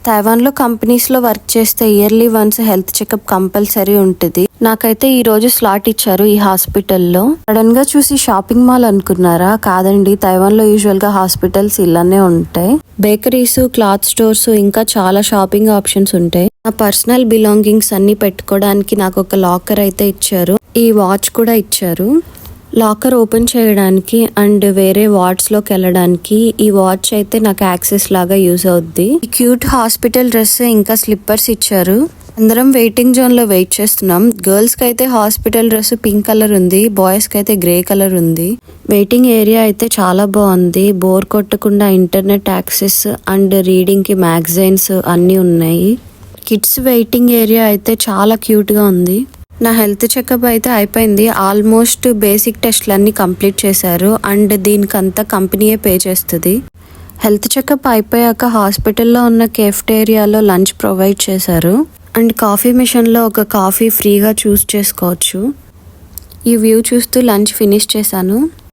తైవాన్లో కంపెనీస్లో వర్క్ చేస్తే yearly once health checkup compulsory ఉంటుంది. నాకైతే ఈ రోజు స్లాట్ ఇచ్చారు ఈ హాస్పిటల్లో. సడన్ గా చూసి షాపింగ్ మాల్ అనుకున్నారా? కాదండి, తైవాన్లో యూజువల్ గా హాస్పిటల్స్ ఇలానే ఉంటాయి. బేకరీస్, క్లాత్ స్టోర్స్, ఇంకా చాలా షాపింగ్ ఆప్షన్స్ ఉంటాయి. నా పర్సనల్ బిలాంగింగ్స్ అన్ని పెట్టుకోవడానికి నాకు ఒక లాకర్ అయితే ఇచ్చారు. ఈ వాచ్ కూడా ఇచ్చారు. లాకర్ ఓపెన్ చేయడానికి అండ్ వేరే వార్డ్స్ లోకి వెళ్ళడానికి ఈ వాచ్ అయితే నాకు యాక్సెస్ లాగా యూజ్ అవుద్ది. ఈ క్యూట్ హాస్పిటల్ డ్రెస్ ఇంకా స్లిప్పర్స్ ఇచ్చారు. అందరం వెయిటింగ్ జోన్ లో వెయిట్ చేస్తున్నాం. గర్ల్స్ కి అయితే హాస్పిటల్ డ్రెస్ పింక్ కలర్ ఉంది, బాయ్స్ కి అయితే గ్రే కలర్ ఉంది. వెయిటింగ్ ఏరియా అయితే చాలా బాగుంది. బోర్ కొట్టకుండా ఇంటర్నెట్ యాక్సెస్ అండ్ రీడింగ్ కి మ్యాగజైన్స్ అన్ని ఉన్నాయి. కిడ్స్ వెయిటింగ్ ఏరియా అయితే చాలా క్యూట్ గా ఉంది. నా హెల్త్ చెకప్ అయితే అయిపోయింది. ఆల్మోస్ట్ బేసిక్ టెస్ట్లన్నీ కంప్లీట్ చేశారు అండ్ దీనికంతా కంపెనీయే పే చేస్తుంది. హెల్త్ చెకప్ అయిపోయాక హాస్పిటల్లో ఉన్న కేఫ్టేరియాలో లంచ్ ప్రొవైడ్ చేశారు అండ్ కాఫీ మిషన్లో ఒక కాఫీ ఫ్రీగా చూస్ చేసుకోవచ్చు. ఈ వ్యూ చూస్తూ లంచ్ ఫినిష్ చేశాను.